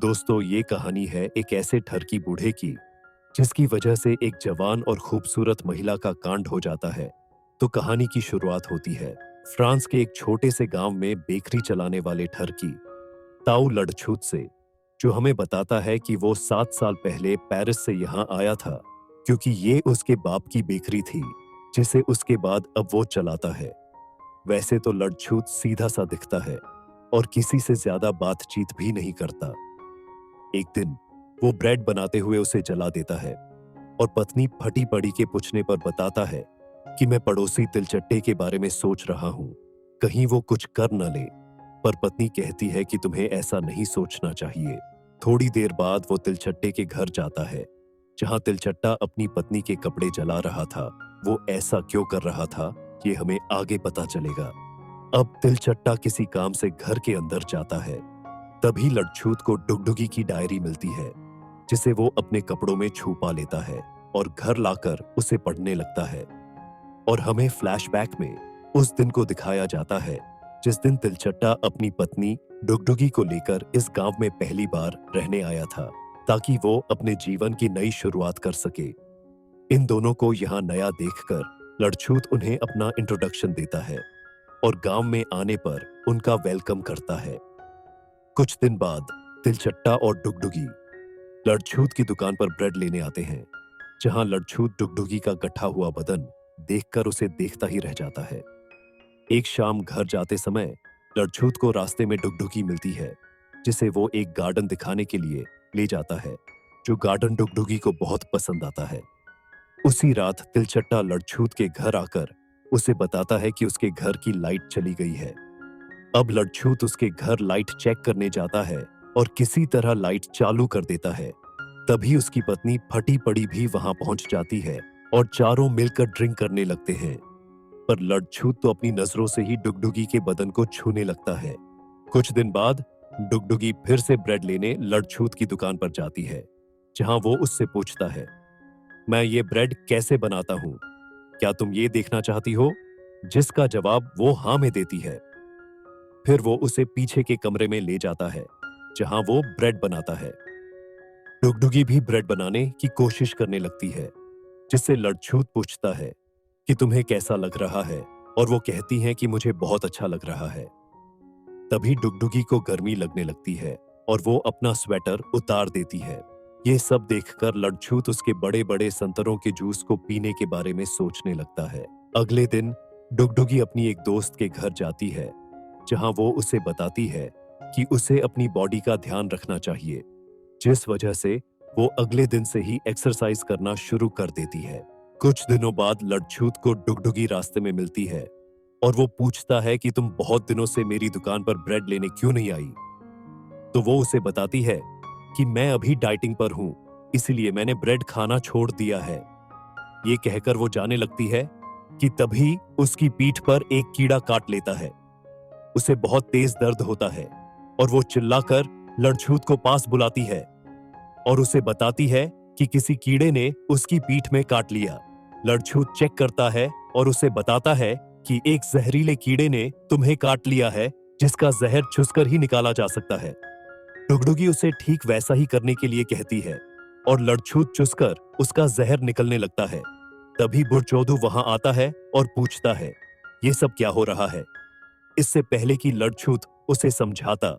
दोस्तों, ये कहानी है एक ऐसे ठरकी बूढ़े की जिसकी वजह से एक जवान और खूबसूरत महिला का कांड हो जाता है। तो कहानी की शुरुआत होती है फ्रांस के एक छोटे से गांव में बेकरी चलाने वाले ठरकी ताऊ लड़छूत से, जो हमें बताता है कि वो 7 साल पहले पेरिस से यहाँ आया था क्योंकि ये उसके बाप की बेकरी थी जिसे उसके बाद अब वो चलाता है। वैसे तो लड़छूत सीधा सा दिखता है और किसी से ज्यादा बातचीत भी नहीं करता। एक दिन वो ब्रेड बनाते हुए उसे जला देता है और पत्नी फटी पड़ी के पूछने पर बताता है कि मैं पड़ोसी तिलचट्टे के बारे में सोच रहा हूं, कहीं वो कुछ कर न ले। पर पत्नी कहती है कि तुम्हें ऐसा नहीं सोचना चाहिए। थोड़ी देर बाद वो तिलचट्टे के घर जाता है जहां तिलचट्टा अपनी पत्नी के कपड़े जला रहा था। वो ऐसा क्यों कर रहा था ये हमें आगे पता चलेगा। अब तिलचट्टा किसी काम से घर के अंदर जाता है। तभी लड़छूत को डुगडुगी की डायरी मिलती है जिसे वो अपने कपड़ों में छुपा लेता है और घर लाकर उसे पढ़ने लगता है। और हमें फ्लैशबैक में उस दिन को दिखाया जाता है जिस दिन तिलचट्टा अपनी पत्नी डुगडुगी को लेकर इस गांव में पहली बार रहने आया था ताकि वो अपने जीवन की नई शुरुआत कर सके। इन दोनों को यहाँ नया देखकर लड़छूत उन्हें अपना इंट्रोडक्शन देता है और गांव में आने पर उनका वेलकम करता है। कुछ दिन बाद तिलचट्टा और डुगडुगी लड़छूत की दुकान पर ब्रेड लेने आते हैं, जहां लड़छूत डुगडुगी का गठा हुआ बदन देखकर उसे देखता ही रह जाता है। एक शाम घर जाते समय लड़छूत को रास्ते में डुगडुगी मिलती है जिसे वो एक गार्डन दिखाने के लिए ले जाता है, जो गार्डन डुगडुगी को बहुत पसंद आता है। उसी रात तिलचट्टा लड़छूत के घर आकर उसे बताता है कि उसके घर की लाइट चली गई है। अब लड़छूत उसके घर लाइट चेक करने जाता है और किसी तरह लाइट चालू कर देता है। तभी उसकी पत्नी फटी पड़ी भी वहां पहुंच जाती है और चारों मिलकर ड्रिंक करने लगते हैं। पर लड़छूत तो अपनी नजरों से ही डुगडुगी के बदन को छूने लगता है। कुछ दिन बाद डुगडुगी फिर से ब्रेड लेने लड़छूत की दुकान पर जाती है, जहां वो उससे पूछता है, मैं ये ब्रेड कैसे बनाता हूं, क्या तुम ये देखना चाहती हो? जिसका जवाब वो हाँ में देती है। फिर वो उसे पीछे के कमरे में ले जाता है जहां वो ब्रेड बनाता है। डुगडुगी भी ब्रेड बनाने की कोशिश करने लगती है, जिससे लड़छूत पूछता है कि तुम्हें कैसा लग रहा है, और वो कहती है कि मुझे बहुत अच्छा लग रहा है। तभी डुगडुगी को गर्मी लगने लगती है और वो अपना स्वेटर उतार देती है। ये सब देखकर लड़छूत उसके बड़े बड़े संतरों के जूस को पीने के बारे में सोचने लगता है। अगले दिन डुगडुगी अपनी एक दोस्त के घर जाती है, जहां वो उसे बताती है कि उसे अपनी बॉडी का ध्यान रखना चाहिए, जिस वजह से वो अगले दिन से ही एक्सरसाइज करना शुरू कर देती है। कुछ दिनों बाद लड़छूत को डुगडुगी रास्ते में मिलती है और वो पूछता है कि तुम बहुत दिनों से मेरी दुकान पर ब्रेड लेने क्यों नहीं आई? तो वो उसे बताती है कि मैं अभी डाइटिंग पर हूं, इसीलिए मैंने ब्रेड खाना छोड़ दिया है। ये कहकर वो जाने लगती है कि तभी उसकी पीठ पर एक कीड़ा काट लेता है। उसे बहुत तेज दर्द होता है और वो चिल्लाकर लड़छूत को पास बुलाती है और उसे बताती है कि किसी कीड़े ने उसकी पीठ में काट लिया। लड़छूत चेक करता है और उसे बताता है कि एक जहरीले कीड़े ने तुम्हें काट लिया है, जिसका जहर चूसकर ही निकाला जा सकता है। डुगडुगी उसे ठीक वैसा ही करने के लिए कहती है और लड़छूत चूसकर उसका जहर निकलने लगता है। तभी बुरचौदू वहां आता है और पूछता है, ये सब क्या हो रहा है? इससे पहले कि लड़छूत उसे समझाता,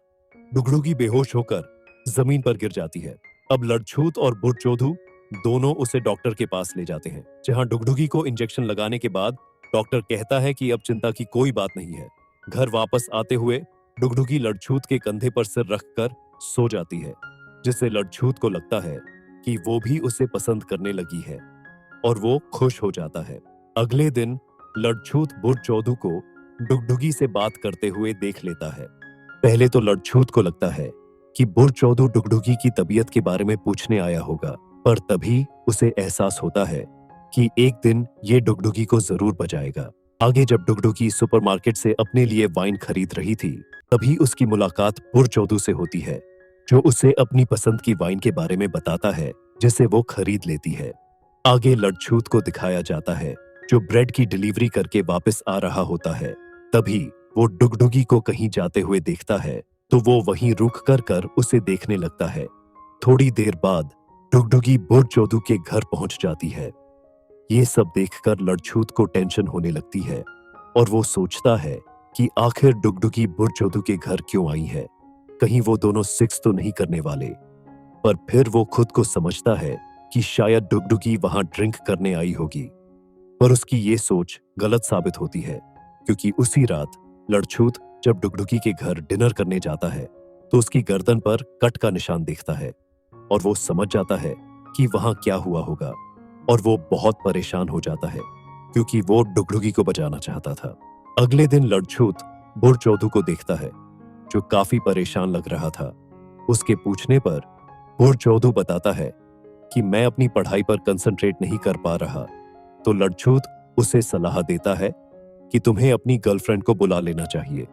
डुगडुगी बेहोश होकर जमीन पर गिर जाती है। अब लड़छूत और बुरचौदू दोनों उसे डॉक्टर के पास ले जाते हैं, जहां डुगडुगी को इंजेक्शन लगाने के बाद डॉक्टर कहता है कि अब चिंता की कोई बात नहीं है। घर वापस आते हुए डुगडुगी लड़छूत के कंधे पर सिर रखकर सो जाती है, जिससे लड़छूत को लगता है कि वो भी उसे पसंद करने लगी है और वो खुश हो जाता है। अगले दिन लड़छूत बुरचौदू को डुगडुगी से बात करते हुए देख लेता है। पहले तो लड़छूत को लगता है कि बुरचौदू डुगडुगी की तबीयत के बारे में पूछने आया होगा, पर तभी उसे एहसास होता है कि एक दिन ये डुगडुगी को जरूर बचाएगा। आगे जब डुगडुगी सुपरमार्केट से अपने लिए वाइन खरीद रही थी, तभी उसकी मुलाकात बुरचौदू से होती है, जो उसे अपनी पसंद की वाइन के बारे में बताता है, जिसे वो खरीद लेती है। आगे लड़छूत को दिखाया जाता है, जो ब्रेड की डिलीवरी करके वापस आ रहा होता है। तभी वो डुगडुगी को कहीं जाते हुए देखता है, तो वो वहीं रुक कर उसे देखने लगता है। थोड़ी देर बाद डुगडुगी बुढ़चोदू के घर पहुंच जाती है। ये सब देखकर लड़छूत को टेंशन होने लगती है और वो सोचता है कि आखिर डुगडुगी बुढ़चोदू के घर क्यों आई है। कहीं वो दोनों सेक्स तो नहीं करने वाले। पर फिर वो खुद को समझता है कि शायद डुगडुगी वहां ड्रिंक करने आई होगी। पर उसकी ये सोच गलत साबित होती है, क्योंकि उसी रात लड़छूत जब डुगडुगी के घर डिनर करने जाता है तो उसकी गर्दन पर कट का निशान देखता है और वो समझ जाता है कि वहां क्या हुआ होगा। और वो बहुत परेशान हो जाता है, क्योंकि वो डुगडुगी को बचाना चाहता था। अगले दिन लड़छूत बुढ़चोदू को देखता है, जो काफी परेशान लग रहा था। उसके पूछने पर बुढ़चोदू बताता है कि मैं अपनी पढ़ाई पर कंसंट्रेट नहीं कर पा रहा। तो लड़छूत उसे सलाह देता है कि तुम्हें अपनी गर्लफ्रेंड को बुला लेना चाहिए,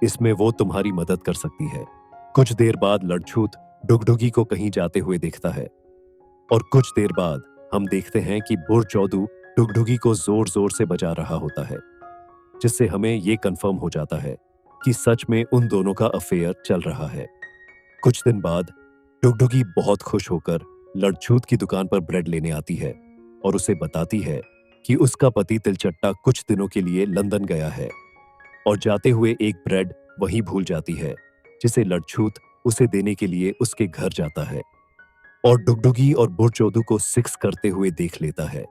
इसमें वो तुम्हारी मदद कर सकती है। कुछ देर बाद लड़छूत डुगडुगी को कहीं जाते हुए देखता है और कुछ देर बाद हम देखते हैं कि बुढ़चोदू डुगडुगी को जोर जोर से बजा रहा होता है, जिससे हमें ये कंफर्म हो जाता है कि सच में उन दोनों का अफेयर चल रहा है। कुछ दिन बाद डुगडुगी बहुत खुश होकर लड़छूत की दुकान पर ब्रेड लेने आती है और उसे बताती है कि उसका पति तिलचट्टा कुछ दिनों के लिए लंदन गया है और जाते हुए एक ब्रेड वहीं भूल जाती है, जिसे लड़छूत उसे देने के लिए उसके घर जाता है और डुगडुगी और बुढ़चोदू को सेक्स करते हुए देख लेता है,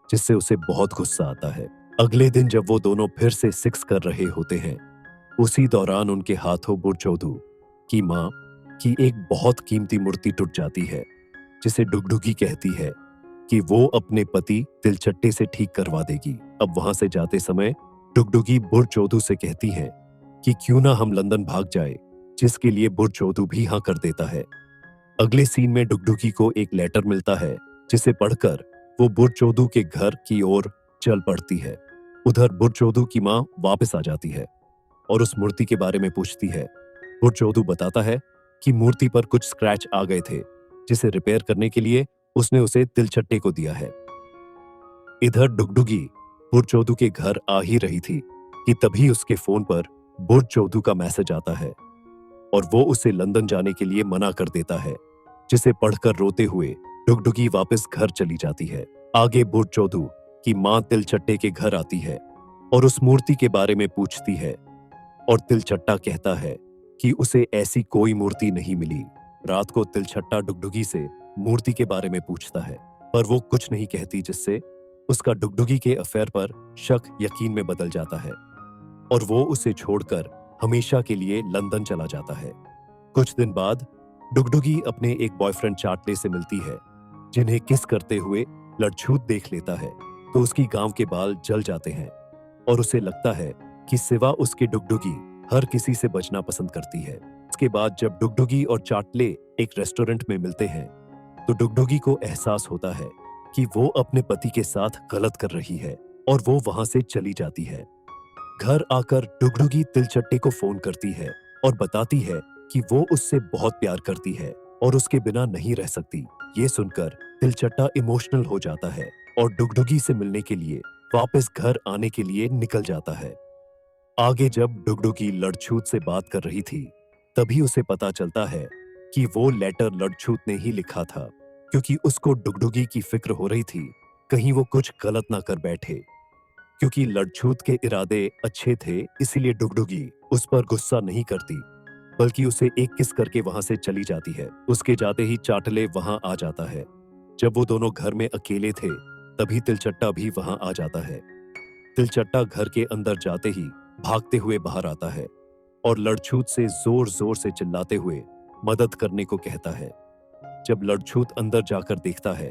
जिससे उसे बहुत गुस्सा आता है। अगले दिन जब वो दोनों फिर से सेक्स कर रहे होते हैं, उसी दौरान उनके हाथों बुढ़चोदू की मां की एक बहुत कीमती मूर्ति टूट जाती है, जिसे डुगडुगी कहती है कि वो अपने पति तिलचट्टे से ठीक करवा देगी। अब वहां से जाते समय डुगडुगी बुढ़चोदू से कहती है कि क्यों ना हम लंदन भाग जाए, जिसके लिए बुढ़चोदू भी हाँ कर देता है। अगले सीन में डुगडुगी को एक लेटर मिलता है, जिसे पढ़कर वो बुढ़चोदू के घर की ओर चल पड़ती है। उधर बुढ़चोदू की मां वापस आ जाती है और उस मूर्ति के बारे में पूछती है। बुढ़चोदू बताता है कि मूर्ति पर कुछ स्क्रैच आ गए थे, जिसे रिपेयर करने के लिए उसने उसे तिलचट्टे को दिया है। इधर डुगडुगी बुढ़चोदू के घर आ ही रही थी कि तभी उसके फोन पर बुढ़चोदू का मैसेज आता है और वो उसे लंदन जाने के लिए मना कर देता है, जिसे पढ़कर रोते हुए डुगडुगी वापस घर चली जाती है। आगे बुढ़चोदू की मां तिलचट्टे के घर आती है और उस मूर्ति के बारे में पूछती है और तिलचट्टा कहता है कि उसे ऐसी कोई मूर्ति नहीं मिली। रात को तिलचट्टा डुगडुगी से मूर्ति के बारे में पूछता है, पर वो कुछ नहीं कहती, जिससे उसका डुगडुगी के अफेयर पर शक यकीन में बदल जाता है और वो उसे छोड़कर हमेशा के लिए लंदन चला जाता है। कुछ दिन बाद डुगडुगी अपने एक बॉयफ्रेंड चाटले से मिलती है, जिन्हें किस करते हुए लड़छूत देख लेता है तो उसकी गांव के बाल जल जाते हैं और उसे लगता है कि सिवा उसके डुगडुगी हर किसी से बचना पसंद करती है। उसके बाद जब डुगडुगी और चाटले एक रेस्टोरेंट में मिलते हैं तो डुगडुगी को एहसास होता है कि वो अपने पति के साथ गलत कर रही है और वो वहां से चली जाती है। घर आकर डुगडुगी तिलचट्टे को फोन करती है और बताती है कि वो उससे बहुत प्यार करती है और उसके बिना नहीं रह सकती। ये सुनकर तिलचट्टा इमोशनल हो जाता है और डुगडुगी से मिलने के लिए वापस घर आने के लिए निकल जाता है। आगे जब डुगडुगी लड़छूत से बात कर रही थी, तभी उसे पता चलता है कि वो लेटर लड़छूत ने ही लिखा था, क्योंकि उसको डुगडुगी की फिक्र हो रही थी कहीं वो कुछ गलत ना कर बैठे। क्योंकि लड़छूत के इरादे अच्छे थे, इसीलिए डुगडुगी उस पर गुस्सा नहीं करती, बल्कि उसे एक किस करके वहां से चली जाती है। उसके जाते ही चाटले वहां आ जाता है। जब वो दोनों घर में अकेले थे, तभी तिलचट्टा भी वहां आ जाता है। तिलचट्टा घर के अंदर जाते ही भागते हुए बाहर आता है और लड़छूत से जोर जोर से चिल्लाते हुए मदद करने को कहता है। जब लड़छूत अंदर जाकर देखता है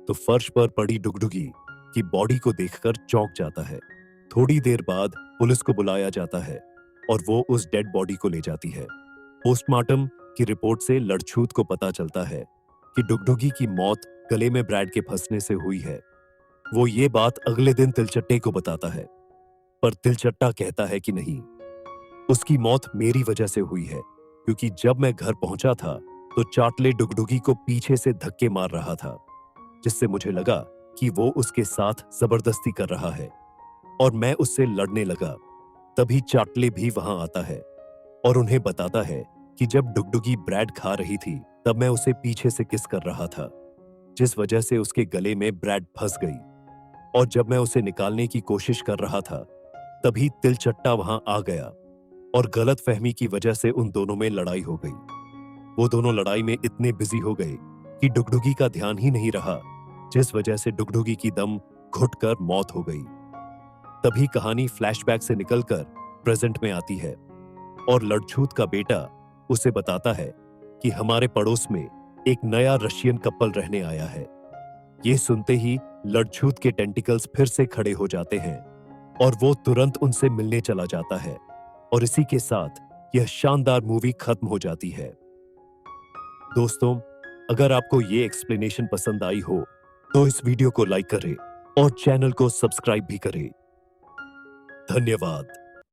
तो फर्श पर पड़ी डुगडुगी की बॉडी को देखकर चौंक जाता है। थोड़ी देर बाद पुलिस को बुलाया जाता है और वो उस डेड बॉडी को ले जाती है। पोस्टमार्टम की रिपोर्ट से लड़छूत को पता चलता है कि डुगडुगी की मौत गले में ब्रैड के फंसने से हुई है। वो ये बात अगले दिन तिलचट्टे को बताता है, पर तिलचट्टा कहता है कि नहीं, उसकी मौत मेरी वजह से हुई है, क्योंकि जब मैं घर पहुंचा था तो चाटले डुगडुगी को पीछे से धक्के मार रहा था, जिससे मुझे लगा कि वो उसके साथ जबरदस्ती कर रहा है और मैं उससे लड़ने लगा। तभी चाटले भी वहां आता है और उन्हें बताता है कि जब डुगडुगी ब्रेड खा रही थी तब मैं उसे पीछे से किस कर रहा था, जिस वजह से उसके गले में ब्रेड फंस गई। और जब मैं उसे निकालने की कोशिश कर रहा था तभी तिलचट्टा वहां आ गया और गलतफहमी की वजह से उन दोनों में लड़ाई हो गई। वो दोनों लड़ाई में इतने बिजी हो गए कि डुगडुगी का ध्यान ही नहीं रहा, जिस वजह से डुगडुगी की दम घुटकर मौत हो गई। तभी कहानी फ्लैशबैक से निकलकर प्रेजेंट में आती है और लड़छूत का बेटा उसे बताता है कि हमारे पड़ोस में एक नया रशियन कपल रहने आया है। ये सुनते ही लड़छूत के टेंटिकल्स फिर से खड़े हो जाते हैं और वो तुरंत उनसे मिलने चला जाता है और इसी के साथ यह शानदार मूवी खत्म हो जाती है। दोस्तों, अगर आपको ये एक्सप्लेनेशन पसंद आई हो तो इस वीडियो को लाइक करें और चैनल को सब्सक्राइब भी करें। धन्यवाद।